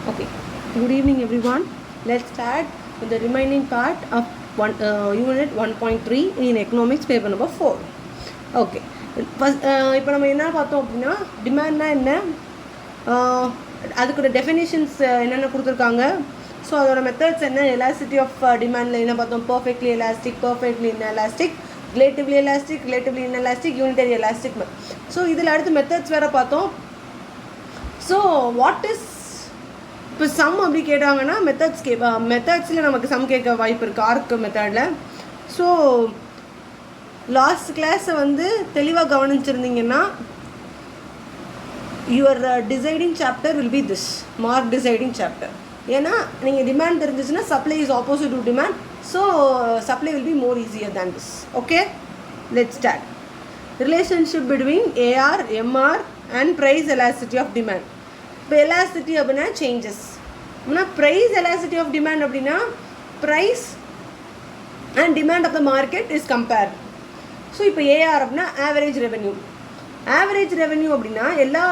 Okay, good evening everyone. Let's start with the remaining part of unit 1.3 in economics paper number 4. Okay, இப்போ நம்ம என்ன பார்த்தோம் அப்படின்னா டிமாண்ட்னா என்ன, அதுக்கூட டெஃபினேஷன்ஸ் என்னென்ன கொடுத்துருக்காங்க, ஸோ அதோட மெத்தட்ஸ் என்ன, எலாஸ்டிசிட்டி ஆஃப் டிமாண்டில் என்ன பார்த்தோம், perfectly elastic, perfectly inelastic, relatively elastic, relatively inelastic, unitary elastic. So இதில் அடுத்து மெத்தட்ஸ் வேறு பார்த்தோம். ஸோ வாட் இஸ் இப்போ சம் அப்படி கேட்டாங்கன்னா மெத்தட்ஸில் நமக்கு சம் கேட்க வாய்ப்பு இருக்குது ஆர்க் மெத்தடில். ஸோ லாஸ்ட் கிளாஸை வந்து தெளிவாக கவனிச்சிருந்தீங்கன்னா your deciding chapter will be this mark deciding chapter. ஏன்னா நீங்கள் டிமாண்ட் தெரிஞ்சிச்சுன்னா supply is opposite to demand, so supply will be more easier than this. Okay, let's start. Relationship between AR, MR and price elasticity of demand. இப்போ elasticity அப்படின்னா changes, அப்படின்னா price elasticity of demand அப்படின்னா price and demand of the market is compared. So இப்போ AR அப்படின்னா average revenue. Average revenue அப்படின்னா எல்லா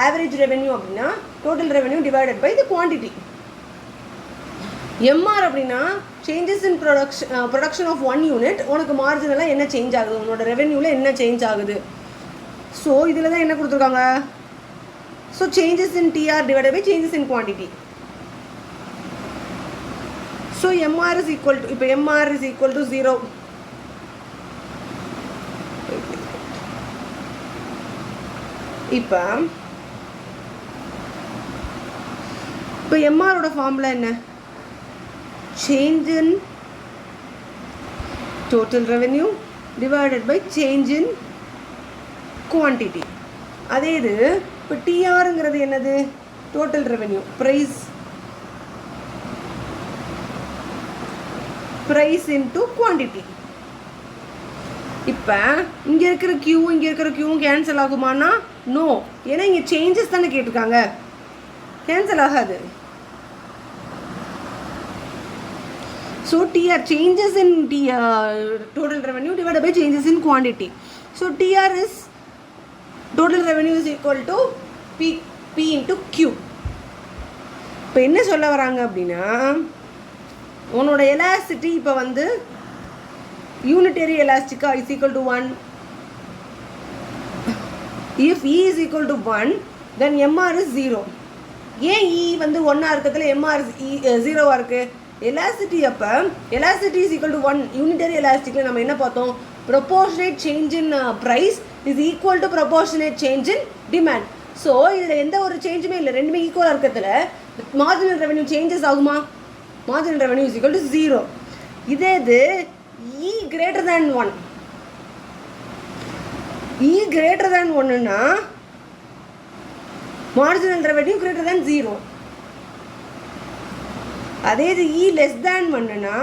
average revenue அப்படின்னா total revenue divided by the quantity. MR அப்படின்னா changes in production of one unit. உனக்கு மார்ஜினலாக என்ன சேஞ்ச் ஆகுது, உன்னோட ரெவென்யூவில் என்ன சேஞ்ச் ஆகுது. ஸோ இதில் தான் என்ன கொடுத்துருக்காங்க, so changes in TR divided by changes in quantity. So MR is equal to, இப்போ எம்ஆர் இஸ் ஈக்குவல் டு 0. இப்போ எம்ஆரோட ஃபார்முலா என்ன, change in total revenue divided by change in quantity. அதே இது இப்போ டிஆருங்கிறது என்னது, total revenue, price into quantity. இப்போ இங்கே இருக்கிற கியூவும் கேன்சல் ஆகுமானா நோ, ஏன்னா இங்கே சேஞ்சஸ் தானே கேட்டிருக்காங்க, கேன்சல் ஆகாது. So TR changes in total revenue divided by changes in quantity. So TR is total revenue is equal to P into Q. இப்போ என்ன சொல்ல வராங்க அப்படின்னா, உன்னோட எலாஸ்டிசிட்டி இப்போ வந்து யூனிட்டரி எலாஸ்டிக்கா is equal to 1. If E is equal to 1 then MR is 0. ஏன் E வந்து 1 இருக்கிறதுல MR is 0 இருக்குது. எலாஸ்டிசிட்டி அப்போ elasticity is equal to 1. Unitary எலாஸ்டிக்கில் நம்ம என்ன பார்த்தோம், proportionate change in price is equal to proportionate change in demand. So இதில் எந்த ஒரு சேஞ்சுமே இல்லை, ரெண்டுமே ஈக்குவலாக இருக்கிறதுல மார்ஜினல் ரெவென்யூ சேஞ்சஸ் ஆகுமா, marginal revenue is equal to 0. இதே இது E greater than 1, E greater than 1னா மார்ஜினல் ரெவென்யூ greater than 0. அதே இது E less than 1னா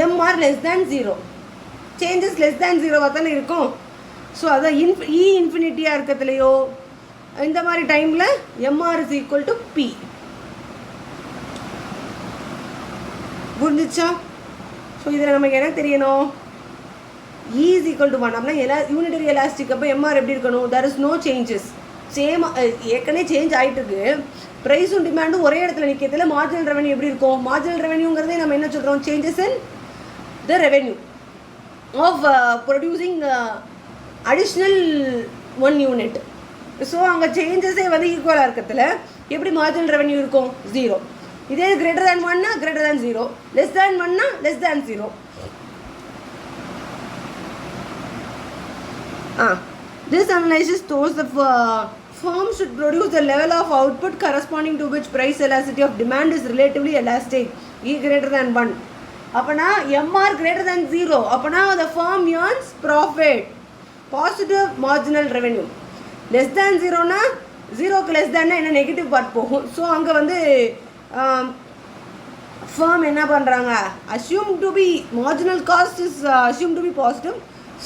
MR less than 0. Changes less than 0 தானே இருக்கும். ஸோ அதான் E இன்ஃபினிட்டியாக இருக்கிறதுலையோ இந்த மாதிரி டைமில் MR is equal to P. புரிஞ்சிச்சா? ஸோ இதில் நமக்கு என்ன தெரியணும், E இஸ் ஈக்குவல் டு 1 அப்படின்னா யூனிட்டரி எலாஸ்டிக் அப்போ MR எப்படி இருக்கணும், there is no changes, same ஏற்கனவே சேஞ்ச் ஆகிட்டு இருக்கு. ப்ரைஸும் டிமாண்டும் ஒரே இடத்துல நிற்கிறதுல மார்ஜினல் ரெவென்யூ எப்படி இருக்கும், மார்ஜினல் ரெவென்யூங்கிறதே நம்ம என்ன சொல்கிறோம், changes in the revenue of producing additional 1 unit. ஸோ அங்கே சேஞ்சஸே வந்து ஈக்குவலாக இருக்கிறதுல எப்படி மார்ஜினல் ரெவென்யூ இருக்கும், 0. இதே கிரேட்டர் தேன் 1னா கிரேட்டர் தேன் 0, லெஸ் தேன் 1னா less than 0. This analysis shows the firm should produce the level of output corresponding to which price elasticity of demand is relatively elastic, E greater than 1. அப்போனா MR greater than 0, அப்போனா the firm earns profit, positive marginal revenue. less than 0னா 0க்கு less thanனா என்ன, negative part போகும். So அங்கே வந்து firm என்ன பண்ணுறாங்க, assumed to be marginal cost is assumed to be positive,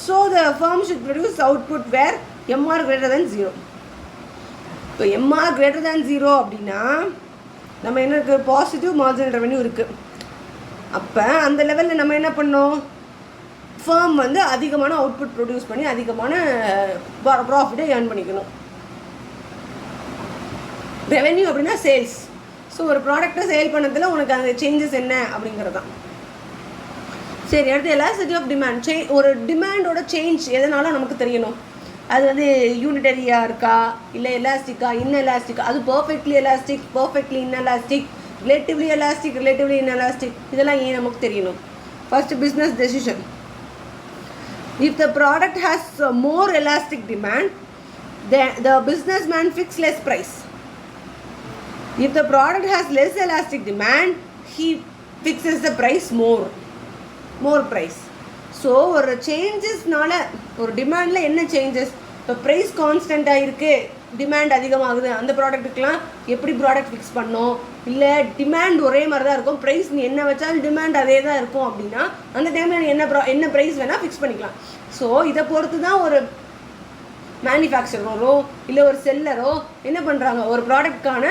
so the firm should produce output where MR greater than 0. இப்போ MR greater than 0 அப்படின்னா நம்ம என்ன இருக்குது, பாசிட்டிவ் மார்ஜினல் ரெவென்யூ இருக்குது. அப்போ அந்த லெவலில் நம்ம என்ன பண்ணோம், ஃபர்ம் வந்து அதிகமான அவுட்புட் ப்ரொடியூஸ் பண்ணி அதிகமான ப்ராஃபிட்டை ஏர்ன் பண்ணிக்கணும். ரெவென்யூ அப்படின்னா சேல்ஸ். ஸோ ஒரு ப்ராடக்டை சேல் பண்ணதில் உனக்கு அந்த சேஞ்சஸ் என்ன அப்படிங்கிறது தான். சரி, அடுத்து எலாஸ்டிசிட்டி ஆஃப் டிமாண்ட். ஒரு டிமாண்டோட சேஞ்ச் எதனால நமக்கு தெரியணும். அது வந்து யூனிட்டரியாக இருக்கா, இல்லை எலாஸ்டிக்கா, இன்எலாஸ்டிக்கா, அது perfectly elastic, perfectly inelastic, relatively elastic, relatively inelastic, இதெல்லாம் ஏன் நமக்கு தெரியணும். First, business decision. If the product has more elastic demand, the businessman fix less price. If the product has less elastic demand, he fixes the price more price. So ஒரு சேஞ்சஸ்னால ஒரு டிமாண்டில் என்ன changes, இப்போ price கான்ஸ்டண்ட்டாக இருக்குது, demand அதிகமாகுது, அந்த ப்ராடக்ட்டுக்கெலாம் எப்படி product fix பண்ணோம், இல்லை டிமாண்ட் ஒரே மாதிரி தான் இருக்கும், ப்ரைஸ் நீ என்ன வச்சாலும் டிமாண்ட் அதே தான் இருக்கும் அப்படின்னா அந்த டைமில் நீ என்ன ப்ரைஸ் வேணால் ஃபிக்ஸ் பண்ணிக்கலாம். ஸோ இதை பொறுத்து தான் ஒரு மேனுஃபேக்சரரோ இல்லை ஒரு செல்லரோ என்ன பண்ணுறாங்க, ஒரு ப்ராடக்ட்கான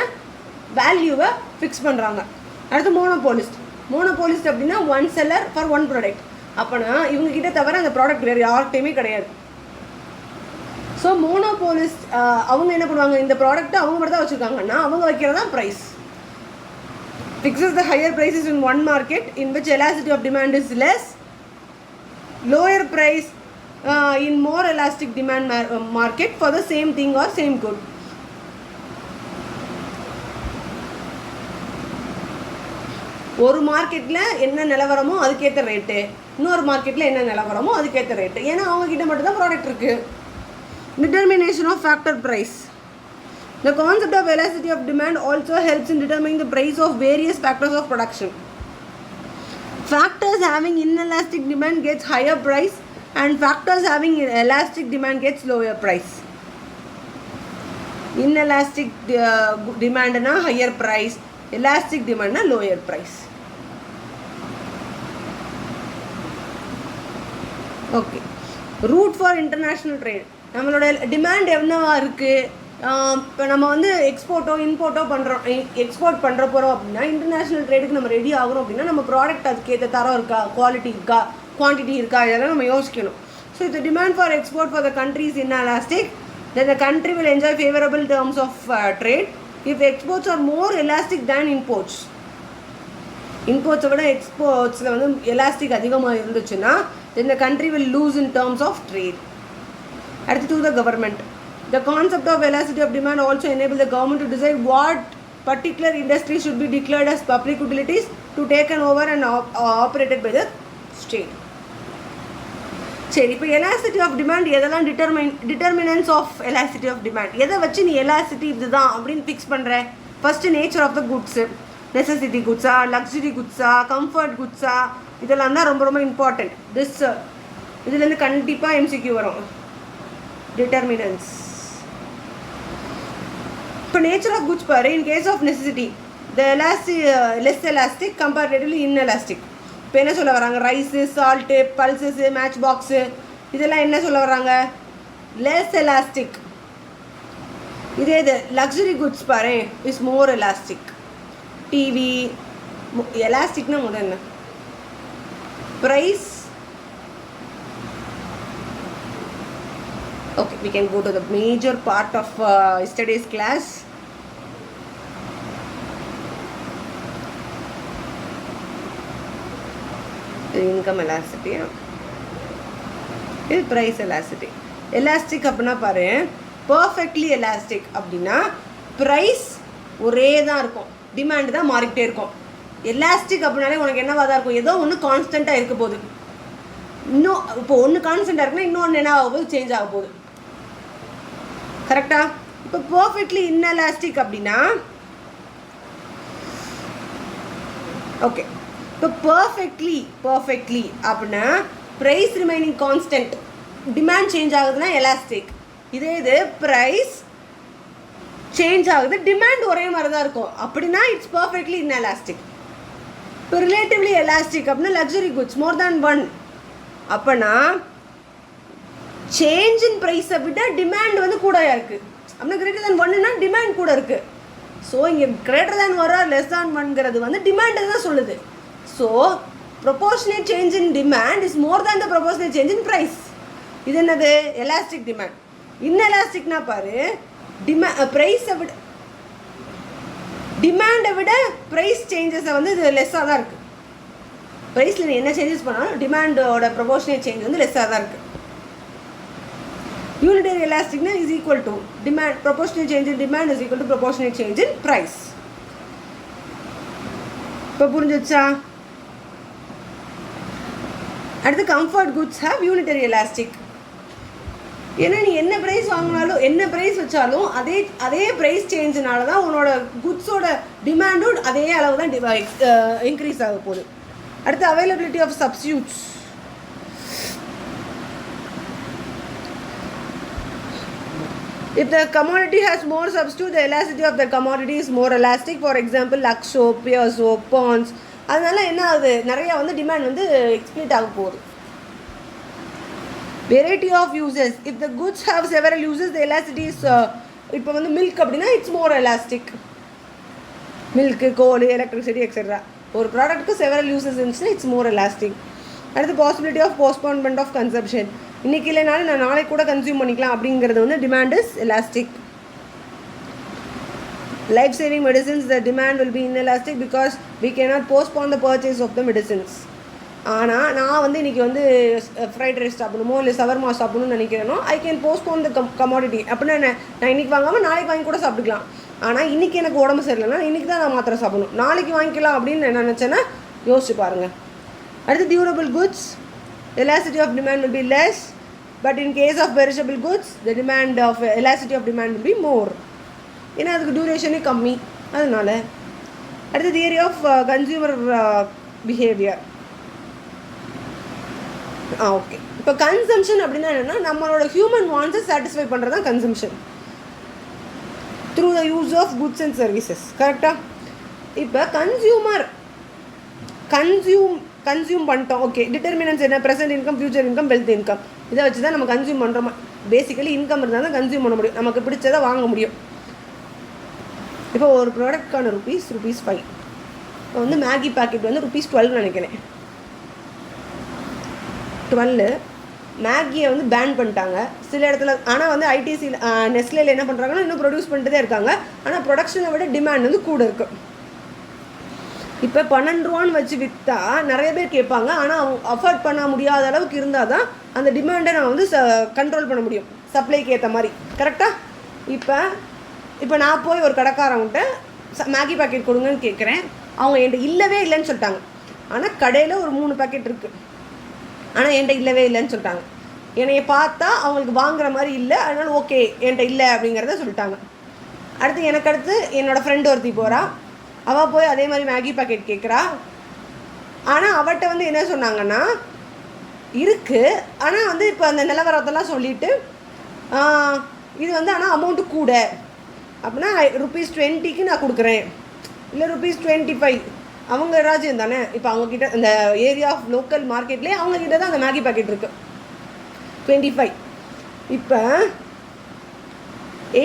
வேல்யூவை ஃபிக்ஸ் பண்ணுறாங்க. அடுத்து மோனோபோலிஸ்ட் அப்படின்னா one seller for one product. அப்போனா இவங்ககிட்ட தவிர அந்த ப்ராடக்ட் வேறு யார்கிட்டையுமே கிடையாது. ஸோ மோனோபோலிஸ்ட் அவங்க என்ன பண்ணுவாங்க, இந்த ப்ராடக்ட்டை அவங்க மட்டும் தான் வச்சுருக்காங்கன்னா அவங்க வைக்கிறதா price. fixes the higher prices in one market in which elasticity of demand is less, lower price in more elastic demand market for the same thing or same good. ஒரு மார்க்கெட்டில் என்ன நிலவரமோ அதுக்கேற்ற ரேட்டு, இன்னொரு மார்க்கெட்டில் என்ன நிலவரமோ அதுக்கேற்ற ரேட்டு. ஏன்னா அவங்கக்கிட்ட மட்டும்தான் ப்ராடக்ட் இருக்குது. Determination of factor price. The concept of elasticity of demand also helps in determining the price of various factors of production. Factors having inelastic demand gets higher price and factors having elastic demand gets lower price. Inelastic demand na higher price, elastic demand na lower price. Okay. Route for international trade. நம்மளோட demand என்னவா இருக்குது, இப்போ நம்ம வந்து இம்போர்ட்டோ பண்ணுறோம், export பண்ணுற போகிறோம் அப்படின்னா இன்டர்நேஷ்னல் ட்ரேடுக்கு நம்ம ரெடி ஆகிறோம் அப்படின்னா நம்ம ப்ராடக்ட் அதுக்கேற்ற தரம் இருக்கா, குவாலிட்டி இருக்கா, குவான்டிட்டி இருக்கா, இதெல்லாம் நம்ம யோசிக்கணும். ஸோ இந்த demand for export for the countries inelastic, then the country will enjoy favorable terms of trade if exports are more elastic than imports. இம்போர்ட்ஸை விட எக்ஸ்போர்ட்ஸில் வந்து எலாஸ்டிக் அதிகமாக இருந்துச்சுன்னா then the country will lose in terms of trade. அடுத்து to the government. The concept of elasticity of demand also enables the government to decide what particular industry should be declared as public utilities to taken over and operated by the state. சரி, இப்போ elasticity of demand எதெல்லாம் determinants of elasticity of demand எதை வச்சு நீ elasticity இதுதான் அப்படின்னு fix பண்ணுற. First nature of the goods, necessity குட்ஸா, லக்ஸுரி குட்ஸா, கம்ஃபர்ட் குட்ஸா, இதெல்லாம் தான் ரொம்ப ரொம்ப இம்பார்ட்டண்ட். இதுலேருந்து கண்டிப்பாக எம்சிக்யூ வரும். டிட்டர்மினன்ஸ். இப்போ நேச்சர் ஆஃப் குட்ஸ் பாரு. In case of necessity the less elastic comparatively inelastic. இப்போ என்ன சொல்ல வராங்க, rice, salt, pulses, match box, இதெல்லாம் என்ன சொல்ல வராங்க, லெஸ் எலாஸ்டிக். இதே இது லக்ஸுரி குட்ஸ் பாரு இஸ் மோர் எலாஸ்டிக். டிவி எலாஸ்டிக்னா முதல் என்ன, price. Okay, we can go to the major part of yesterday's class. Income elasticity, இது price elasticity. Elastic அப்படின்னா பாரு, perfectly elastic அப்படின்னா price ஒரே தான் இருக்கும், டிமாண்ட் தான் மாறிக்கிட்டே இருக்கும். எலாஸ்டிக் அப்படின்னாலே உனக்கு என்னவா தான் இருக்கும், ஏதோ ஒன்று கான்ஸ்டண்ட்டாக இருக்க போகுது. இன்னும் இப்போ ஒன்று கான்ஸ்டண்ட்டாக இருக்குன்னா இன்னொன்று என்ன ஆக போகுது, சேஞ்ச் ஆக போகுது. கரெக்டா? இப்போ பர்ஃபெக்ட்லி இன்எலாஸ்டிக் அப்படின்னா ஓகே, இப்போ பர்ஃபெக்ட்லி அப்படின்னா price remaining constant, demand change ஆகுதுன்னா எலாஸ்டிக். இதே இது ப்ரைஸ் சேஞ்ச் ஆகுது, டிமாண்ட் ஒரே மாதிரி தான் இருக்கும் அப்படின்னா இட்ஸ் பர்ஃபெக்ட்லி இன்எலாஸ்டிக். இப்போ ரிலேட்டிவ்லி எலாஸ்டிக் அப்படின்னா லக்ஸுரி குட்ஸ் மோர் தேன் ஒன் அப்போனா சேஞ்ச் இன் ப்ரைஸை விட டிமாண்ட் வந்து கூட இருக்குது அப்படின்னா கிரேட்டர் தேன் ஒன்னுனா டிமாண்ட் கூட இருக்குது. ஸோ இங்கே கிரேட்டர் தேன் ஒரு லெஸ் தேன் ஒன்ங்கிறது வந்து டிமாண்டை தான் சொல்லுது. So proportionate change in demand is more than the proportionate change in price. இது என்னது, எலாஸ்டிக் டிமாண்ட். இன்எலாஸ்டிக்னா பாரு ப்ரைஸை விட டிமாண்டை விட ப்ரைஸ் சேஞ்சஸை வந்து இது லெஸ்ஸாக தான் இருக்குது. ப்ரைஸில் நீ என்ன சேஞ்சஸ் பண்ணாலும் டிமாண்டோட ப்ரொபோர்ஷனேட் சேஞ்ச் வந்து லெஸ்ஸாக தான் இருக்குது. யூனிட்டரி எலாஸ்டிக்னா is equal to demand, proportionate change in demand is equal to proportionate change in price. இப்போ புரிஞ்சிச்சா? அடுத்து comfort goods have unitary elastic. ஏன்னா நீ என்ன ப்ரைஸ் வாங்கினாலும் என்ன ப்ரைஸ் வச்சாலும் அதே ப்ரைஸ் சேஞ்சுனால தான் உன்னோட குட்ஸோட டிமாண்டும் அதே அளவு தான் இன்க்ரீஸ் ஆக போகுது. அடுத்து availability of substitutes. If the commodity has more substitute, the elasticity of the commodity is more elastic. For example, Lux soap, Pure soap, Pond's. அதனால என்ன ஆகுது, நிறையா வந்து டிமாண்ட் வந்து எக்ஸ்பிளிட் ஆக போகுது. Variety of uses. If the goods have several uses, the elasticity is இப்போ வந்து மில்க் அப்படின்னா it's more elastic. Milk, coal, electricity etcetera. ஒரு ப்ராடக்ட்டுக்கு செவரல் யூசஸ் இருந்துச்சுன்னா இட்ஸ் மோர் எலாஸ்டிக். அடுத்து possibility of postponement of consumption. இன்றைக்கி இல்லைனாலும் நான் நாளைக்கு கூட கன்சியூம் பண்ணிக்கலாம் அப்படிங்கிறது வந்து demand is elastic. Life saving medicines, the demand will be inelastic because we cannot postpone the purchase of the medicines. ஆனால் நான் வந்து இன்றைக்கி வந்து ஃப்ரைட் ரைஸ் சாப்பிடணுமோ இல்லை சவர்மா சாப்பிடணும்னு நினைக்கிறேனோ I can postpone the commodity. அப்படின்னா நான் இன்றைக்கி வாங்காமல் நாளைக்கு வாங்கி கூட சாப்பிட்டுக்கலாம். ஆனால் இன்றைக்கி எனக்கு உடம்பு சரியில்லைன்னா இன்றைக்கி தான் நான் மாத்திரை சாப்பிடணும், நாளைக்கு வாங்கிக்கலாம் அப்படின்னு நான் நினச்சேன்னா யோசிச்சு பாருங்கள். அடுத்து durable goods, elasticity of demand will be less, but in case of perishable goods the demand of elasticity of demand will be more. ஏன்னா அதுக்கு டியூரேஷனே கம்மி. அதனால அடுத்து theory of consumer behaviour. Okay, இப்போ கன்சம்ஷன் அப்படின்னா என்னென்னா நம்மளோட ஹியூமன் வாண்ட்ஸை சாட்டிஸ்ஃபை பண்ணுறது தான் consumption through the use of goods and services. கரெக்டாக? இப்போ கன்சியூம் பண்ணிட்டோம். ஓகே, டிட்டர்மினன்ஸ் என்ன? Present income, future income, wealth income. இதை வச்சு தான் நம்ம கன்சியூம் பண்ணுறோமா. பேசிக்கலி இன்கம் இருந்தால் தான் கன்சியூம் பண்ண முடியும், நமக்கு பிடிச்சதை வாங்க முடியும். இப்போ ஒரு ப்ராடக்ட்கான ருபீஸ் 5. இப்போ வந்து மேகி பேக்கெட் வந்து ₹12 நினைக்கிறேன். 12 மேகியை வந்து பேன் பண்ணிட்டாங்க சில இடத்துல. ஆனால் வந்து ஐடிசி நெஸ்லேயில் என்ன பண்ணுறாங்கன்னா இன்னும் ப்ரொடியூஸ் பண்ணிட்டு தான் இருக்காங்க. ஆனால் ப்ரொடக்ஷனை விட டிமாண்ட் வந்து கூட இருக்குது. இப்போ ₹12 வச்சு விற்றா நிறைய பேர் கேட்பாங்க. ஆனால் அவங்க அஃபோர்ட் பண்ண முடியாத அளவுக்கு இருந்தால் தான் அந்த டிமாண்டை நான் வந்து கண்ட்ரோல் பண்ண முடியும் சப்ளைக்கு ஏற்ற மாதிரி. கரெக்டாக? இப்போ நான் போய் ஒரு கடைக்காரவங்கிட்ட மேகி பேக்கெட் கொடுங்கன்னு கேட்குறேன். அவங்க என்கிட்ட இல்லவே இல்லைன்னு சொல்லிட்டாங்க. ஆனால் கடையில் ஒரு 3 பேக்கெட் இருக்குது. ஆனால் என்கிட்ட இல்லவே இல்லைன்னு சொல்லிட்டாங்க. என்னைய பார்த்தா அவங்களுக்கு வாங்குற மாதிரி இல்லை, அதனால் ஓகே என்கிட்ட இல்லை அப்படிங்கிறத சொல்லிட்டாங்க. அடுத்து என்னோடய ஃப்ரெண்டு ஒருத்தி போகிறா. அவள் போய் அதே மாதிரி மேகி பேக்கெட் கேட்குறா. ஆனால் அவட்ட வந்து என்ன சொன்னாங்கன்னா இருக்குது, ஆனால் வந்து இப்போ அந்த நிலவரத்தெல்லாம் சொல்லிவிட்டு இது வந்து ஆனால் அமௌண்ட்டு கூட அப்படின்னா ₹20க்கு நான் கொடுக்குறேன், இல்லை ₹25. அவங்க ராஜ்யம் தானே. இப்போ அவங்கக்கிட்ட இந்த ஏரியா ஆஃப் லோக்கல் மார்க்கெட்லேயே அவங்கக்கிட்ட தான் அந்த மேகி பேக்கெட் இருக்குது 25. இப்போ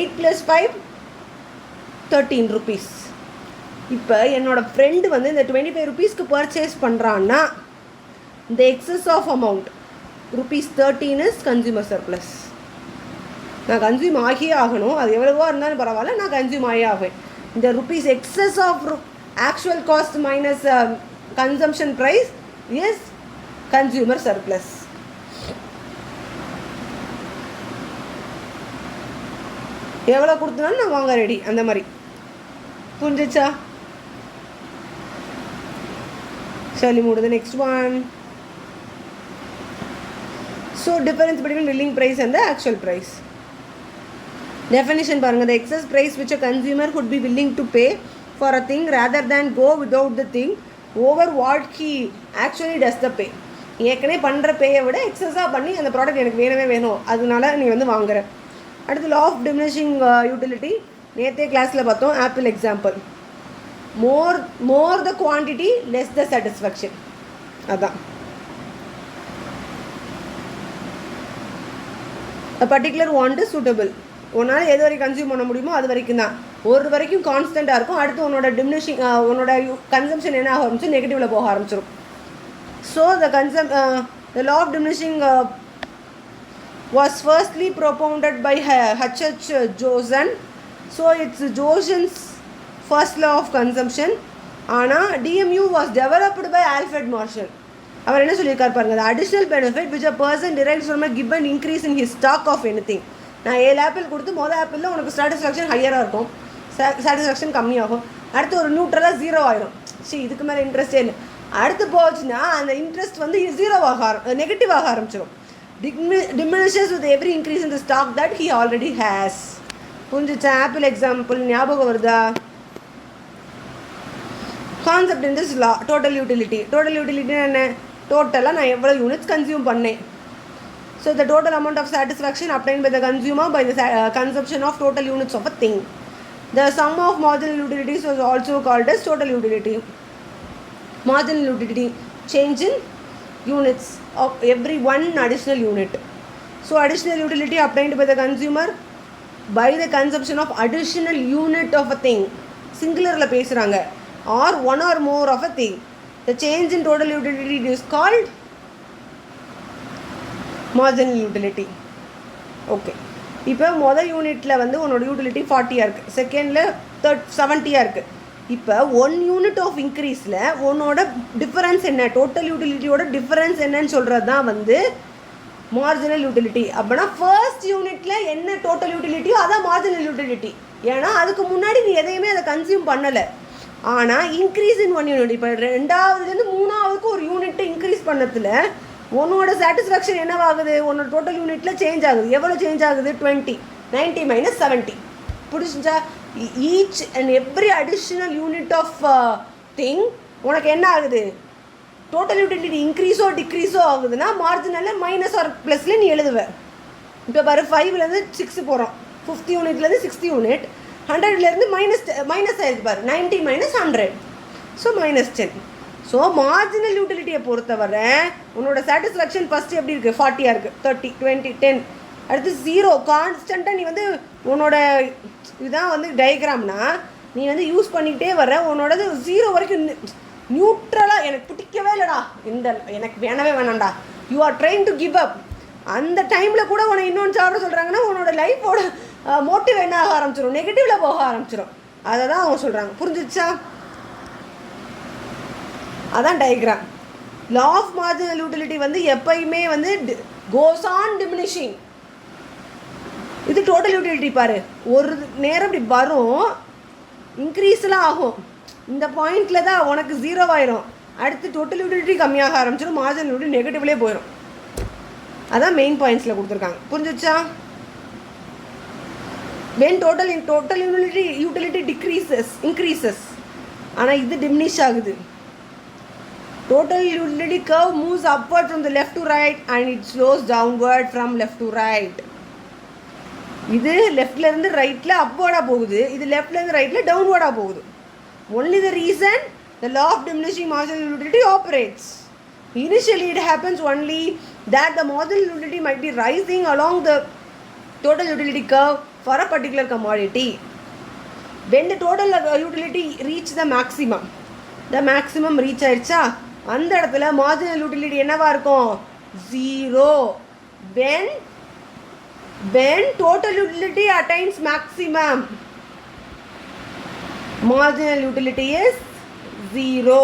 8 + 5 ₹13. இப்போ என்னோடய ஃப்ரெண்டு வந்து இந்த ₹25க்கு பர்ச்சேஸ் பண்ணுறான்னா இந்த excess of amount ₹13 is consumer surplus. நான் கன்சியூம் ஆகியே ஆகணும், அது எவ்வளவோ இருந்தாலும் பரவாயில்ல, நான் கன்சியூம் ஆகியே ஆவேன். இந்த rupees excess of actual cost minus consumption price is consumer surplus. எவ்வளோ கொடுத்தனாலும் நான் வாங்க ரெடி, அந்த மாதிரி. புரிஞ்சிச்சா? சரி, மூடு. The next one. So difference between billing price and the actual price. Definition பாருங்க. The excess price which a consumer could be willing to pay for a thing rather than go without the thing over what he actually does the pay. ஏற்கனவே பண்ணுற பேயை விட எக்ஸஸாக பண்ணி அந்த product எனக்கு வேணும், அதனால நீ வந்து வாங்குற. அடுத்து லா ஆஃப் டிமினிஷிங் யூட்டிலிட்டி. நேற்றே கிளாஸில் பார்த்தோம். Apple example. More the quantity less the satisfaction. அதான் a particular want is suitable. உன்னால் எது வரைக்கும் கன்சியூம் பண்ண முடியுமோ அது வரைக்கும் தான். ஒரு வரைக்கும் கான்ஸ்டண்ட்டாக இருக்கும். அடுத்து உன்னோட டிமினிஷிங் உன்னோட கன்சம்ஷன் என்ன ஆக ஆரம்பிச்சு நெகட்டிவில் போக ஆரம்பிச்சிடும். So the law of diminishing was firstly propounded by H.H. Johnson. So it's Johnson's first law of consumption. ஆனால் DMU was developed by Alfred Marshall. அவர் என்ன சொல்லியிருக்காரு பாருங்க, the additional benefit which a person derives from a given increase in his stock of anything. நான் 7 apple கொடுத்து மொதல் ஆப்பிளில் உனக்கு சாட்டிஸ்ஃபேக்ஷன் ஹையராக இருக்கும், சாட்டிஸ்ஃபேக்ஷன் கம்மியாகும். அடுத்து ஒரு நியூட்ரலாக 0 ஆயிரும். சரி, இதுக்கு மேலே இன்ட்ரெஸ்டே இல்லை. அடுத்து போச்சுன்னா அந்த இன்ட்ரெஸ்ட் வந்து 0 நெகட்டிவ் ஆக ஆரம்பிச்சிடும். diminishes with every increase in the stock that he already has. புரிஞ்சிச்சா? ஆப்பிள் எக்ஸாம்பிள் ஞாபகம் வருதா? Concept in this law, total utility. Total utility என்ன? டோட்டலாக நான் எவ்வளோ யூனிட்ஸ் கன்சியூம் பண்ணேன். So the total amount of satisfaction obtain by the consumer by the consumption of total units of a thing. The sum of marginal utilities was also called as total utility. Marginal utility, change in units of every one additional unit. So additional utility obtained by the consumer by the consumption of additional unit of a thing. Singularல பேசுகிறாங்க. Or one or more of a thing. The change in total utility is called marginal utility. Okay. இப்போ மொதல் யூனிட்டில் வந்து உன்னோட utility 40 இருக்குது, செகண்டில் 70 இருக்குது. இப்போ 1 யூனிட் ஆஃப் இன்க்ரீஸில் உன்னோட டிஃபரன்ஸ் என்ன, டோட்டல் யூட்டிலிட்டியோட டிஃபரன்ஸ் என்னன்னு சொல்கிறது தான் வந்து மார்ஜினல் யூட்டிலிட்டி. அப்படின்னா ஃபர்ஸ்ட் யூனிட்டில் என்ன டோட்டல் யூட்டிலிட்டியோ அதான் மார்ஜினல் யூட்டிலிட்டி. ஏன்னா அதுக்கு முன்னாடி நீ எதையுமே அதை கன்சியூம் பண்ணலை. ஆனால் இன்க்ரீஸ் இன் 1 யூனிட், இப்போ 2வதுலேருந்து 3வதுக்கு ஒரு யூனிட்டை இன்க்ரீஸ் பண்ணதில் உன்னோட சாட்டிஸ்ஃபேக்ஷன் என்னவாகுது, உன்னோட டோட்டல் யூனிட்டில் சேஞ்ச் ஆகுது. எவ்வளோ சேஞ்ச் ஆகுது? 20. 90 - 70. பிடிச்சிச்சா? Each and every additional unit of thing உனக்கு என்ன ஆகுது, டோட்டல் யூட்டிலிட்டி இன்க்ரீஸோ டிக்ரீஸோ ஆகுதுன்னா மார்ஜினலில் மைனஸ் ஆர் ப்ளஸில் நீ எழுதுவேன். இப்போ பாரு, 5லேருந்து 6 போகிறோம், 5th யூனிட்லேருந்து 6th யூனிட், 100லேருந்து மைனஸ் ஆயிருக்கு பாரு, 90 - 100, ஸோ -10. ஸோ மார்ஜினல் யூட்டிலிட்டியை பொறுத்தவரை உன்னோட சாட்டிஸ்ஃபேக்ஷன் ஃபஸ்ட்டு எப்படி இருக்குது, 40 இருக்குது, 30, 20, 10. அடுத்து 0 கான்ஸ்டண்ட்டாக நீ வந்து உன்னோட இதுதான் வந்து டயக்ராம்னா நீ வந்து யூஸ் பண்ணிக்கிட்டே வர. உன்னோடது 0 வரைக்கும் நியூட்ரலாக எனக்கு பிடிக்கவே இல்லைடா, இந்த எனக்கு வேணவே வேணாம்டா, you are trying to give up. அந்த டைமில் கூட உன்னை இன்னொன்று சாப்பிட சொல்கிறாங்கன்னா உன்னோட லைஃபோட மோட்டிவ் என்ன ஆக ஆரம்பிச்சிடும், நெகட்டிவில் போக ஆரம்பிச்சிடும். அதை தான் அவங்க சொல்கிறாங்க. புரிஞ்சிச்சா? அதான் diagram. Law of marginal utility வந்து எப்பயுமே வந்து கோஸ் ஆன் டிமினிஷிங். இது டோட்டல் யூட்டிலிட்டி பாரு, ஒரு நேரம் இப்படி வரும், இன்க்ரீஸ்லாம் ஆகும். இந்த பாயிண்டில் தான் உனக்கு 0 ஆயிரும். அடுத்து டோட்டல் யூட்டிலிட்டி கம்மியாக ஆரம்பிச்சிடும், மார்ஜினல் யூட்டிலிட்டி நெகட்டிவ்லேயே போயிடும். அதான் மெயின் பாயிண்ட்ஸில் கொடுத்துருக்காங்க. புரிஞ்சிச்சா? when total utility increases, ஆனால் இது டிமினிஷ் ஆகுது. Total utility curve moves upward from the left to right and it slows downward from left to right. இது லெஃப்ட்லேருந்து ரைட்டில் அப்வர்டாக போகுது, இது லெஃப்ட்லேருந்து ரைட்டில் டவுன்வர்டாக போகுது. Only the reason the law of diminishing marginal utility operates. Initially it happens only that the marginal utility might be rising along the total utility curve for a particular commodity. When the total utility reach the maximum reach ஆயிடுச்சா, அந்த இடத்துல marginal utility என்னவா இருக்கும், 0. when total utility attains maximum, marginal utility is 0.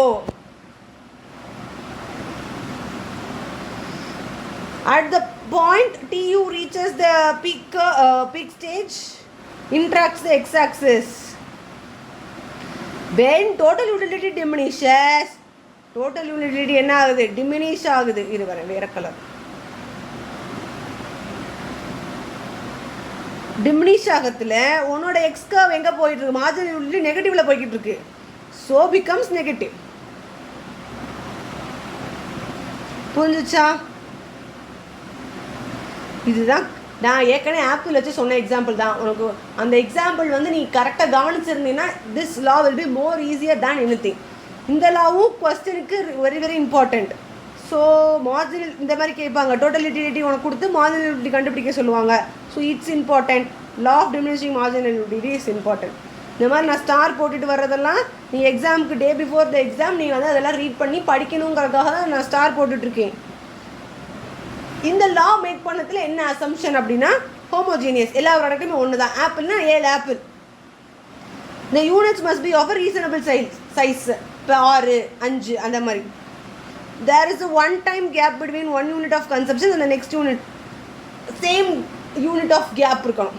At the point TU reaches the peak stage, interacts the x-axis. When total utility diminishes, total utility என்ன ஆகுது, diminish ஆகுது. இது வர வேற கலர். diminish ஆகத்துல உன்னோட x curve எங்கே போயிட்டு இருக்கு, மார்ஜினல் யூட்டிலிட்டி நெகட்டிவ்ல போய்கிட்டு இருக்கு. so becomes negative. புரிஞ்சுச்சா? இதுதான் நான் ஏற்கனவே ஆப்பிள் வச்சு சொன்ன எக்ஸாம்பிள் தான். உனக்கு அந்த எக்ஸாம்பிள் வந்து நீ கரெக்டாக கவனிச்சிருந்தீங்கன்னா this law will be more easier than anything. இந்த லாவும் கொஸ்டினுக்கு very very important. So marginal இந்த மாதிரி கேட்பாங்க, டோட்டல் யூட்டிலிட்டி உனக்கு கொடுத்து மார்ஜினல் யூட்டிலிட்டி கண்டுபிடிக்க சொல்லுவாங்க. So it's important. Law of diminishing marginal utility is important. இந்த மாதிரி நான் ஸ்டார் போட்டுட்டு வர்றதெல்லாம் நீ எக்ஸாமுக்கு டே பிஃபோர் த எக்ஸாம் நீ வந்து அதெல்லாம் ரீட் பண்ணி படிக்கணுங்கிறதுக்காக தான் நான் ஸ்டார் போட்டுட்ருக்கேன். இந்த லா மேக் பண்ணத்தில் என்ன அசம்ஷன் அப்படின்னா ஹோமோஜீனியஸ், எல்லா ப்ராடக்ட்டுமே ஒன்று தான். ஆப்பிள்னா 7 apple, The units must be of a reasonable size. இப்போ 6 5 அந்த மாதிரி. There is a one time gap between one unit of consumption and the next unit. Same unit of gap இருக்கணும்.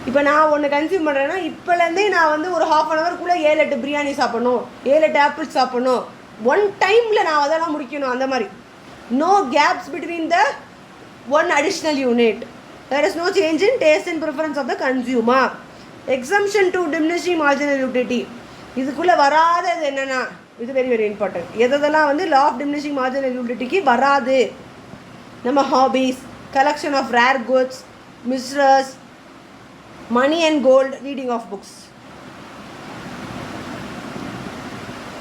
இப்போ நான் ஒன்று கன்சியூம் பண்ணுறேன்னா இப்போலேருந்தே நான் வந்து ஒரு ½ an hour 7-8 பிரியாணி சாப்பிடணும், 7-8 ஆப்பிள்ஸ் சாப்பிடணும், ஒன் டைமில் நான் அதெல்லாம் முடிக்கணும். அந்த மாதிரி no gaps between the one additional unit. There is no change in taste and preference of the consumer. Exemption to diminishing marginal utility. இதுக்குள்ளே வராதது என்னென்னா, இது வெரி வெரி இம்பார்ட்டன்ட். எதெல்லாம் வந்து லா ஆஃப் டிமினிஷிங் மார்ஜினல் யூட்டிலிட்டிக்கு வராது, நம்ம hobbies, collection of rare goods, misers, money and gold, reading of books.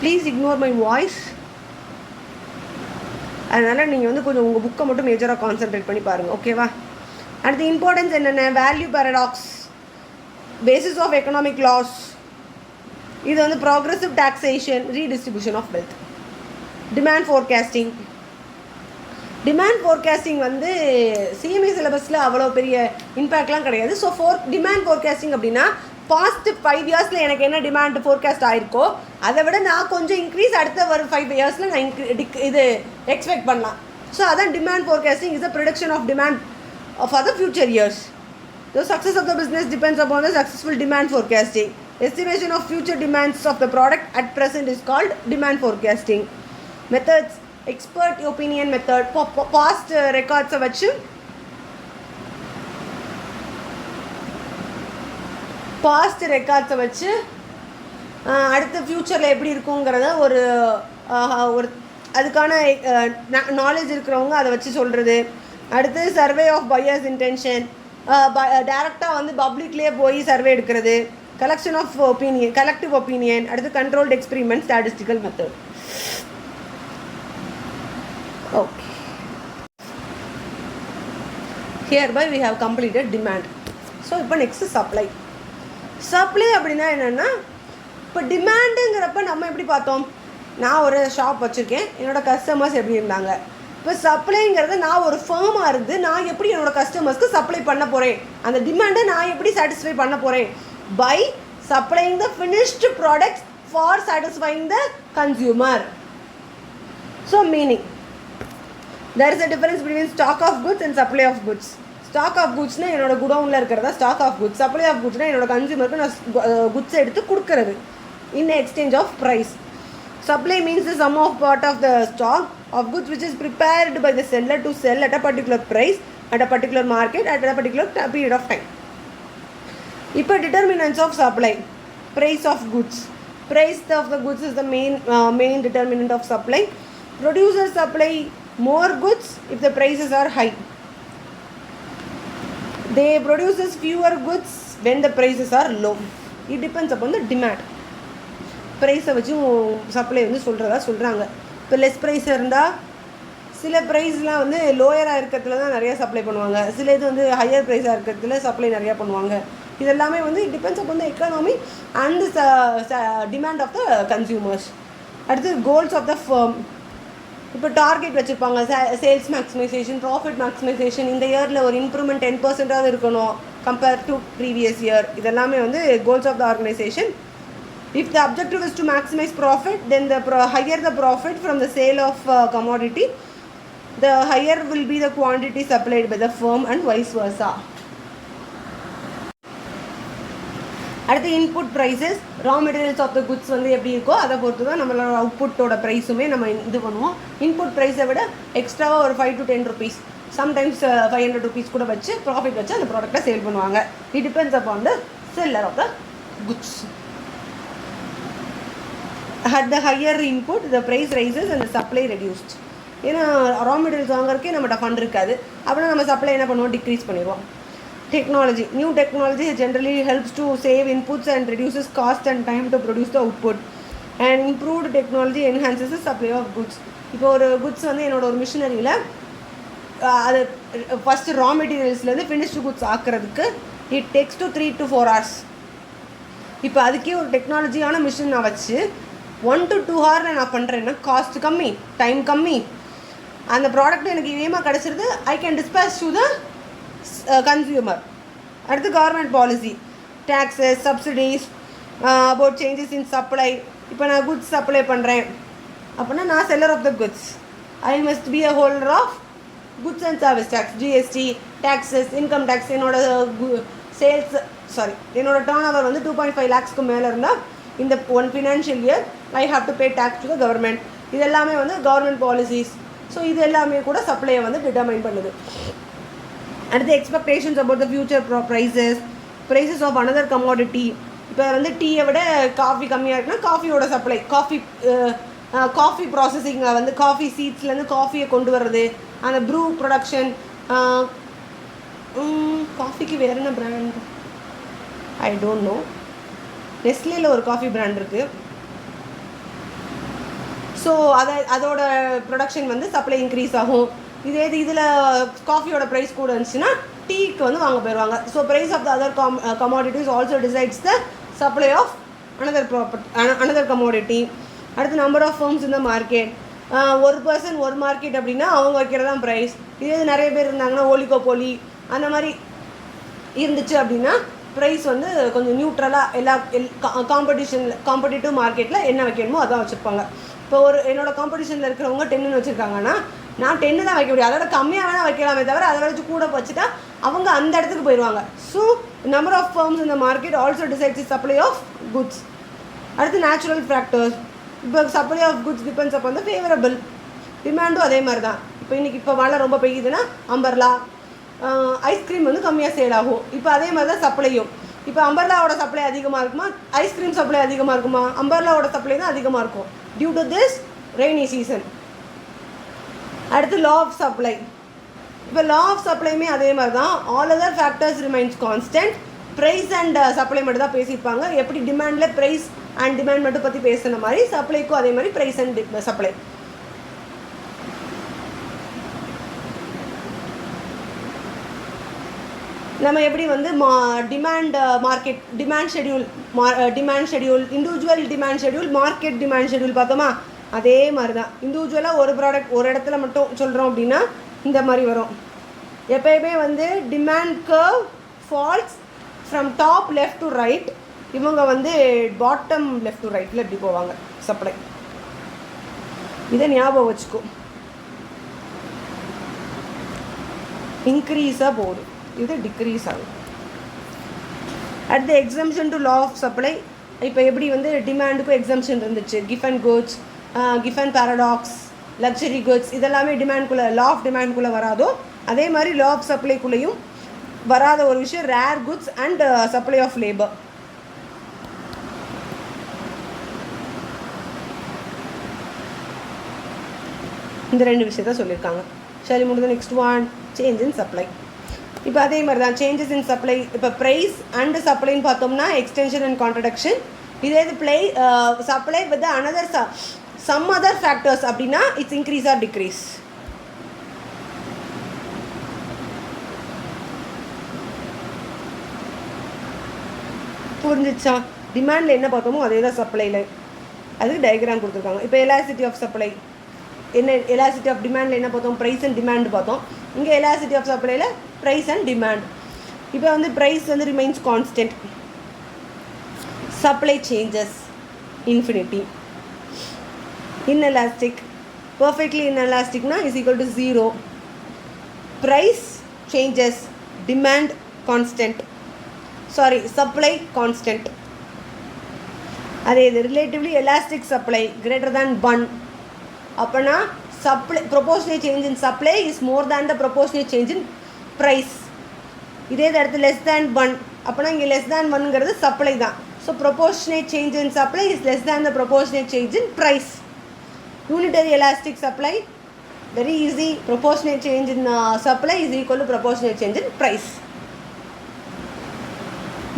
Please ignore my voice. அதனால் நீங்கள் வந்து கொஞ்சம் உங்கள் புக்கை மட்டும் மேஜராக கான்சென்ட்ரேட் பண்ணி பாருங்கள், ஓகேவா? அடுத்து இம்பார்ட்டன்ஸ் என்னென்ன, value paradox, basis of economic laws, இது வந்து progressive taxation, redistribution of wealth, demand forecasting. Demand forecasting வந்து சிஎம்ஏ சிலபஸில் அவ்வளோ பெரிய இம்பேக்ட்லாம் கிடையாது. ஸோ டிமாண்ட் ஃபோர்காஸ்டிங் அப்படின்னா பாஸ்ட் 5 yearsல எனக்கு என்ன டிமாண்ட் ஃபோர்காஸ்ட் ஆகிருக்கோ அதை விட நான் கொஞ்சம் இன்க்ரீஸ் அடுத்த ஒரு 5 yearsல நான் இது எக்ஸ்பெக்ட் பண்ணலாம். ஸோ அதான் demand forecasting is a production of demand for the future years. The success of the business depends upon the successful demand forecasting. Estimation of future demands of the product at present is called demand forecasting. Methods, expert opinion method, past records வச்சு அடுத்த ஃப்யூச்சரில் எப்படி இருக்குங்கிறத ஒரு அதுக்கான knowledge இருக்கிறவங்க அதை வச்சு சொல்கிறது. அடுத்து சர்வே ஆஃப் பையர்ஸ் இன்டென்ஷன், டேரெக்டாக வந்து பப்ளிக்லேயே போய் சர்வே எடுக்கிறது, collection of opinion, collective opinion, அடுத்து controlled experiment, statistical method. Okay, here by we have completed demand. So இப்போ நெக்ஸ்ட்டு சப்ளை. சப்ளை அப்படின்னா என்னென்னா, இப்போ டிமாண்டுங்கிறப்ப நம்ம எப்படி பார்த்தோம், நான் ஒரு ஷாப் வச்சுருக்கேன், என்னோடய கஸ்டமர்ஸ் எப்படி இருந்தாங்க. இப்போ சப்ளைங்கிறது நான் ஒரு ஃபர்மாக இருந்து நான் எப்படி என்னோடய கஸ்டமர்ஸ்க்கு சப்ளை பண்ண போகிறேன், அந்த டிமாண்டை நான் எப்படி சாட்டிஸ்ஃபை பண்ண போகிறேன், by supplying the finished products for satisfying the consumer. So meaning there is a difference between stock of goods and supply of goods. Stock of குட்ஸ்னால் என்னோடய குடவுனில் இருக்கிறதா stock of goods. Supply of குட்ஸ்னால் என்னோடய கன்சியூமருக்கு நான் குட்ஸை எடுத்து கொடுக்கறது in exchange of price. Supply means the sum of part of the stock of goods which is prepared by the seller to sell at a particular price, at a particular market, at a particular period of time. இப்போ determinants of supply. Price of goods. Price of the goods is the main determinant of supply. Producers supply more goods if the prices are high. They produces fewer goods when the prices are low. It depends upon the demand. ப்ரைஸை வச்சும் supply வந்து சொல்கிறாங்க. இப்போ less price இருந்தால் சில ப்ரைஸ்லாம் வந்து லோயராக இருக்கிறதுல தான் நிறையா சப்ளை பண்ணுவாங்க, சில இது வந்து ஹையர் ப்ரைஸாக இருக்கிறதுல சப்ளை நிறையா பண்ணுவாங்க. இதெல்லாமே வந்து it depends upon the economy and demand of the consumers. அடுத்து கோல்ஸ் ஆஃப் த ஃபர்ம். இப்போ டார்கெட் வச்சுருப்பாங்க, சேல்ஸ் மேக்ஸிமைசேஷன், ப்ராஃபிட் மேக்ஸிமைசேஷன், இந்த இயரில் ஒரு இம்ப்ரூவ்மெண்ட் 10% இருக்கணும் கம்பேர் டு ப்ரீவியஸ் இயர். இதெல்லாமே வந்து goals of the organisation. If the objective is to maximize profit, then the higher the profit from the sale of commodity, the higher will be the quantity supplied by the firm and vice versa. அடுத்து input prices, raw materials of the goods வந்து எப்படி இருக்கோ அதை பொறுத்து தான் நம்மளோட அவுட்புட்டோட ப்ரைஸுமே நம்ம இது பண்ணுவோம். இன்புட் ப்ரைஸை விட எக்ஸ்ட்ராவாக ஒரு 5 to 10 rupees, சம்டைம்ஸ் 500 rupees கூட வச்சு ப்ராஃபிட் வச்சு அந்த ப்ராடக்டை சேல் பண்ணுவாங்க. It depends upon the seller of the goods. At the higher input, the price rises and the supply reduced. ஏன்னா ரா மெட்டீரியல்ஸ் வாங்குறதுக்கே நம்மகிட்ட ஃபண்ட் இருக்காது, அப்படின்னா நம்ம சப்ளை என்ன பண்ணுவோம், டிக்ரீஸ் பண்ணிடுவோம். Technology. New technology generally helps to save inputs and reduces cost and time to produce the output. And improved technology enhances the supply of goods. இப்போ ஒரு குட்ஸ் வந்து என்னோட ஒரு மிஷினரியில் அது ஃபஸ்ட்டு ரா மெட்டீரியல்ஸ்லேருந்து ஃபினிஷ்டு குட்ஸ் ஆக்கிறதுக்கு it takes to 3 to 4 hours. இப்போ அதுக்கே ஒரு டெக்னாலஜியான மிஷின் நான் வச்சு 1 to 2 hours நான் பண்ணுறேன்னா காஸ்ட் கம்மி, டைம் கம்மி, அந்த ப்ராடக்ட் எனக்கு வேகமாக கிடச்சிருது. I can dispatch to the consumer. அடுத்து government policy, taxes, subsidies, about changes in supply. இப்போ நான் குட்ஸ் சப்ளை பண்ணுறேன் அப்படின்னா நான் seller of the goods. I must be a holder of goods and service tax, GST, taxes, income tax. என்னோட என்னோட turn over வந்து 2.5 lakhsக்கு மேலே இருந்தால் இந்த one financial year I have to pay tax to the government. இது எல்லாமே வந்து government policies. So இது எல்லாமே கூட சப்ளையை வந்து டிட்டர்மைன் பண்ணுது. அடுத்து expectations about the future prices of another commodity. இப்போ வந்து டீயை விட காஃபி கம்மியாக இருக்குன்னா காஃபியோட சப்ளை, காஃபி ப்ராசஸிங்கில் வந்து காஃபி சீட்ஸ்லேருந்து காஃபியை கொண்டு வர்றது, அந்த ப்ரூ ப்ரொடக்ஷன். காஃபிக்கு வேறு என்ன பிராண்ட் ஐ டோன்ட் நோ. நெஸ்லேயில் ஒரு காஃபி பிராண்ட் இருக்குது. ஸோ அதோட ப்ரொடக்ஷன் வந்து சப்ளை இன்க்ரீஸ் ஆகும். இதில் காஃபியோட ப்ரைஸ் கூட இருந்துச்சுன்னா டீக்கு வந்து வாங்க போயிடுவாங்க. So price of the other commodities also decides the supply of another commodity. அடுத்து நம்பர் ஆஃப் ஃபர்ம்ஸ் இந்த மார்க்கெட். ஒரு பர்சன் ஒரு மார்க்கெட் அப்படின்னா அவங்க வைக்கிறது தான் ப்ரைஸ். இதே நிறைய பேர் இருந்தாங்கன்னா ஓலிகோபோலி அந்த மாதிரி இருந்துச்சு அப்படின்னா ப்ரைஸ் வந்து கொஞ்சம் நியூட்ரலாக எல்லா காம்படிட்டிவ் மார்க்கெட்டில் என்ன வைக்கணுமோ அதான் வச்சுருப்பாங்க. இப்போ என்னோட காம்படிஷனில் இருக்கிறவங்க 10ன்னு வச்சுருக்காங்கன்னா நான் 10 தான் வைக்க முடியும். அதோட கம்மியாக வேணால் வைக்கலாமே தவிர அதை வச்சு கூட வச்சுட்டா அவங்க அந்த இடத்துக்கு போயிடுவாங்க. ஸோ நம்பர் ஆஃப் ஃபர்ம்ஸ் இந்த market also decides the supply of goods. அடுத்து நேச்சுரல் ஃபேக்டர்ஸ். இப்போ சப்ளை ஆஃப் குட்ஸ் டிபெண்ட்ஸ் அப்போ வந்து ஃபேவரபிள். டிமாண்டும் அதே மாதிரி தான். இப்போ மழை ரொம்ப பெய்யுதுன்னா அம்பர்லா, ஐஸ்கிரீம் வந்து கம்மியாக சேல் ஆகும். இப்போ அதே மாதிரி தான் சப்ளையும். இப்போ அம்பர்லாவோட சப்ளை அதிகமாக இருக்குமா, ஐஸ்கிரீம் சப்ளை அதிகமாக இருக்குமா? அம்பர்லாவோட சப்ளை தான் அதிகமாக இருக்கும் due to this rainy season. அடுத்து லா ஆஃப் சப்ளை. இப்போ லா ஆஃப் சப்ளையுமே அதே மாதிரி தான். All other factors remains constant. Price and supply மட்டும் தான் பேசியிருப்பாங்க. எப்படி டிமாண்டில் ப்ரைஸ் அண்ட் டிமாண்ட் மட்டும் பற்றி பேசுன மாதிரி சப்ளைக்கும் அதே மாதிரி ப்ரைஸ் அண்ட் சப்ளை. நம்ம எப்படி வந்து demand market demand schedule individual demand schedule, market demand schedule பார்த்தோமா? அதே மாதிரி தான். இண்டிவிஜுவலாக ஒரு ப்ராடக்ட் ஒரு இடத்துல மட்டும் சொல்கிறோம் அப்படின்னா இந்த மாதிரி வரும். எப்பயுமே வந்து demand curve falls from top left to right. இவங்க வந்து பாட்டம் லெஃப்ட் டு ரைட்டில் இப்படி போவாங்க சப்ளை. இதை ஞாபகம் வச்சுக்கோ. இன்க்ரீஸாக போகுது, இது டிக்ரீஸ் ஆகும். At the exemption to law of supply. இப்போ எப்படி வந்து டிமாண்டுக்கும் எக்ஸம்ஷன் இருந்துச்சு, Giffen goods, Giffen paradox, luxury goods, இதெல்லாமே டிமாண்ட்குள்ளே லா ஆஃப் டிமாண்ட்குள்ளே வராதோ அதே மாதிரி லா ஆஃப் சப்ளைக்குள்ளேயும் வராத ஒரு விஷயம் rare goods and supply of labour. இந்த ரெண்டு விஷயத்த சொல்லியிருக்காங்க. சரி, முடிஞ்ச next one change in supply. இப்போ அதே மாதிரி தான் சேஞ்சஸ் இன் சப்ளை. இப்போ ப்ரைஸ் அண்ட் சப்ளைன்னு பார்த்தோம்னா எக்ஸ்டென்ஷன் அண்ட் கான்ட்ரடக்ஷன். இதே இது supply with another some other factors அப்படின்னா இட்ஸ் இன்க்ரீஸ் ஆர் டிக்ரீஸ். புரிஞ்சிச்சா? டிமாண்டில் என்ன பார்த்தோமோ அதே தான் சப்ளையில். அதுக்கு டயக்ராம் கொடுத்துருக்காங்க. இப்போ எலாசிட்டி ஆஃப் சப்ளை என்ன, எலாசிட்டி ஆஃப் டிமாண்டில் என்ன பார்த்தோம்? ப்ரைஸ் அண்ட் டிமாண்ட் பார்த்தோம். இங்கே எலாசிட்டி ஆஃப் சப்ளையில் ப்ரைஸ் அண்ட் டிமாண்ட். இப்போ வந்து ப்ரைஸ் வந்து remains constant, supply changes infinity. Inelastic, perfectly இன்எலாஸ்டிக்னா is equal to 0. Price changes, demand constant, supply constant. அதே இது relatively elastic supply greater than 1 அப்போனா supply proportionate change in supply is more than the proportionate change in price. இதே இடத்துல less than 1 அப்போனா இங்கே less than 1ங்கிறது supply தான். So proportionate change in supply is less than the proportionate change in price. Unitary elastic supply very easy. Proportionate change in supply is equal to proportionate change in price.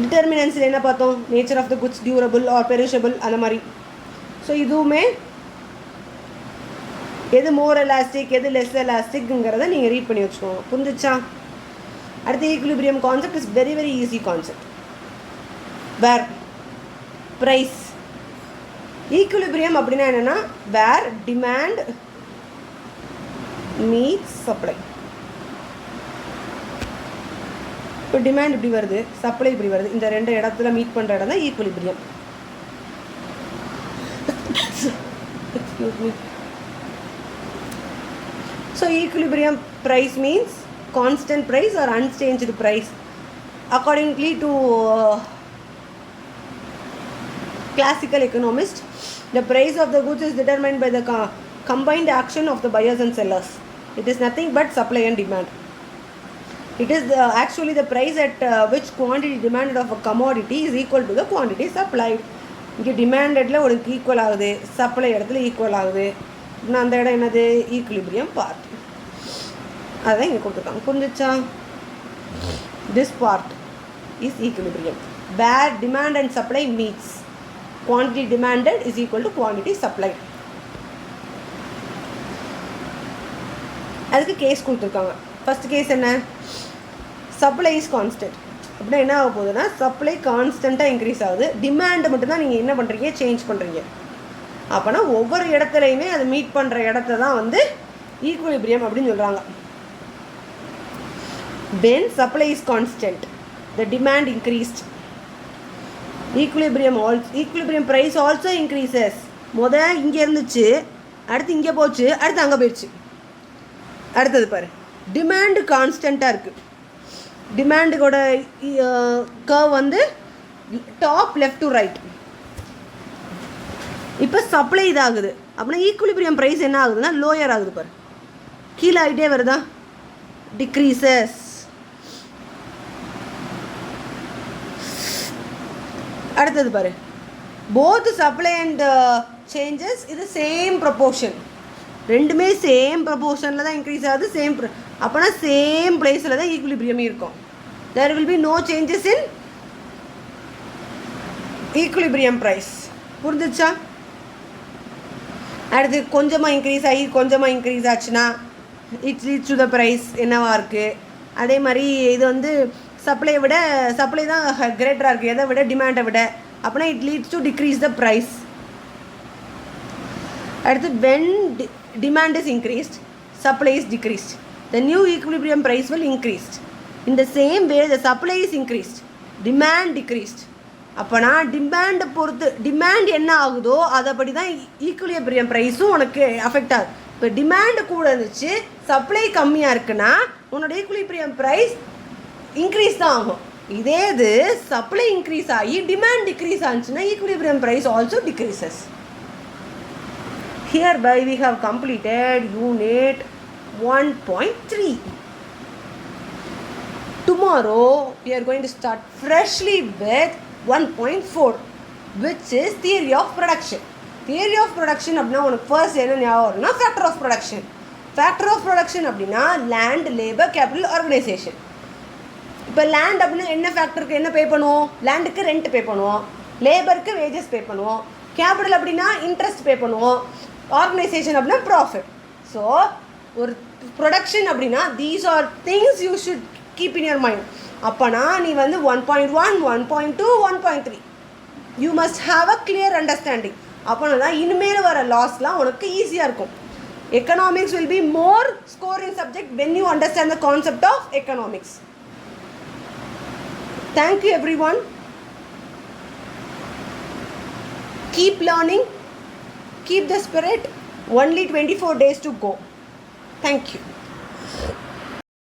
Determinants என்ன பார்த்தோம்? Nature of the goods, durable or perishable அந்த மாதிரி. So இதுவுமே எது மோர் elastic எது less எலாஸ்டிக்ங்கிறத நீங்கள் read பண்ணி வச்சுக்கோங்க. புரிஞ்சிச்சா? அடுத்த equilibrium concept is very very easy concept. Where price equilibrium அப்படின்னா என்னென்னா வேர் டிமாண்ட் மீட்ஸ் சப்ளை. இப்போ டிமாண்ட் இப்படி வருது, சப்ளை இப்படி வருது, இந்த ரெண்டு இடத்துல மீட் பண்ணுற இடம் தான் equilibrium. Excuse me. So equilibrium price means constant price or unchanged price. Accordingly to classical economist, the price of the goods is determined by the combined action of the buyers and sellers. It is nothing but supply and demand. It is actually the price at which quantity demanded of a commodity is equal to the quantity supplied. இங்கே டிமாண்டடில் உனக்கு equal ஆகுது, supply இடத்துல equal ஆகுது. இன்னும் அந்த இடம் என்னது? Equilibrium part. அதுதான் இங்கே கொடுத்துருக்காங்க. புரிஞ்சிச்சா? This part is equilibrium. Where demand and supply meets. Quantity demanded is equal to quantity supplied. அதுக்கு கேஸ் கொடுத்துருக்காங்க. ஃபஸ்ட் கேஸ் என்ன? Supply is constant. அப்படின்னா என்ன ஆக போகுதுன்னா, சப்ளை கான்ஸ்டண்ட்டாக இன்க்ரீஸ் ஆகுது, டிமாண்டை மட்டும்தான் நீங்கள் என்ன பண்ணுறீங்க? சேஞ்ச் பண்ணுறீங்க. அப்போனா ஒவ்வொரு இடத்துலையுமே அது மீட் பண்ணுற இடத்த தான் வந்து ஈக்குலிபிரியம் அப்படின்னு சொல்கிறாங்க. when supply is constant, the demand increased, equilibrium price also increases. இங்கே இருந்துச்சு, அடுத்து இங்கே போச்சு, அடுத்து அங்கே போயிடுச்சு. அடுத்தது பாரு, டிமாண்டு கான்ஸ்டண்ட்டாக இருக்குது. டிமாண்டுக்கோட கர்வ் வந்து டாப் லெஃப்ட் டு ரைட். இப்போ சப்ளை இதாகுது அப்படின்னா ஈக்குலிபிரியம் ப்ரைஸ் என்ன ஆகுதுன்னா லோயர் ஆகுது பாரு. கீழே ஆகிட்டே வருதா? டிக்ரீசஸ். அடுத்தது பாரு, போத் சப்ளை அண்ட் சேஞ்சஸ் இது சேம் ப்ரொபோர்ஷன். ரெண்டுமே சேம் ப்ரொபோர்ஷனில் தான் இன்க்ரீஸ் ஆகுது. அப்போனா சேம் பிளேஸில் தான் ஈக்குலிபிரியம் இருக்கும். There will be no changes in equilibrium price. புரிஞ்சிச்சா? அடுத்து கொஞ்சமாக இன்க்ரீஸ் ஆகி கொஞ்சமாக இன்க்ரீஸ் ஆச்சுன்னா it's leads to the price என்னவா இருக்குது. அதே மாதிரி இது வந்து சப்ளையை விட சப்ளை தான் கிரேட்டராக இருக்குது எதை விட, டிமாண்டை விட. அப்படின்னா it leads to decrease the price. அடுத்து when demand is increased, supply is decreased, the new equilibrium price will increased. In the same way the supply is increased, demand decreased. அப்போனா டிமாண்டை பொறுத்து டிமாண்ட் என்ன ஆகுதோ அதைப்படி தான் ஈக்குலிபிரியம் ப்ரைஸும் உனக்கு affect ஆகுது. இப்போ டிமாண்டு கூட இருந்துச்சு, சப்ளை கம்மியாக இருக்குன்னா உன்னோட ஈக்குலிபிரியம் ப்ரைஸ் இன்க்ரீஸ் தான் ஆகும். இதே இது சப்ளை இன்க்ரீஸ் ஆகி டிமாண்ட் டிக்ரீஸ் ஆச்சுன்னா equilibrium price also decreases. Hereby we have completed unit 1.3. Tomorrow we are going to start freshly with 1.4, which is theory of production. Theory of production அப்படின்னா உனக்கு first என்ன ஞாபகம்னா factor of production. Factor of production அப்படின்னா land, labour, capital, organisation. இப்போ land அப்படின்னா என்ன ஃபேக்டருக்கு என்ன பே பண்ணுவோம்? லேண்டுக்கு ரெண்ட் பே பண்ணுவோம், லேபருக்கு வேஜஸ் பே பண்ணுவோம், கேபிட்டல் அப்படின்னா இன்ட்ரெஸ்ட் பே பண்ணுவோம், ஆர்கனைசேஷன் அப்படின்னா ப்ராஃபிட். ஸோ ஒரு ப்ரொடக்ஷன் அப்படின்னா these are things you should keep in your mind. அப்போனா நீ வந்து 1.1, 1.2, 1.3 you must have a clear understanding. அப்போனா தான் இனிமேல் வர லாஸ்லாம் உனக்கு ஈஸியாக இருக்கும். Economics will be more scoring subject when you understand the concept of economics. Thank you everyone. Keep learning, keep the spirit. Only 24 days to go. Thank you.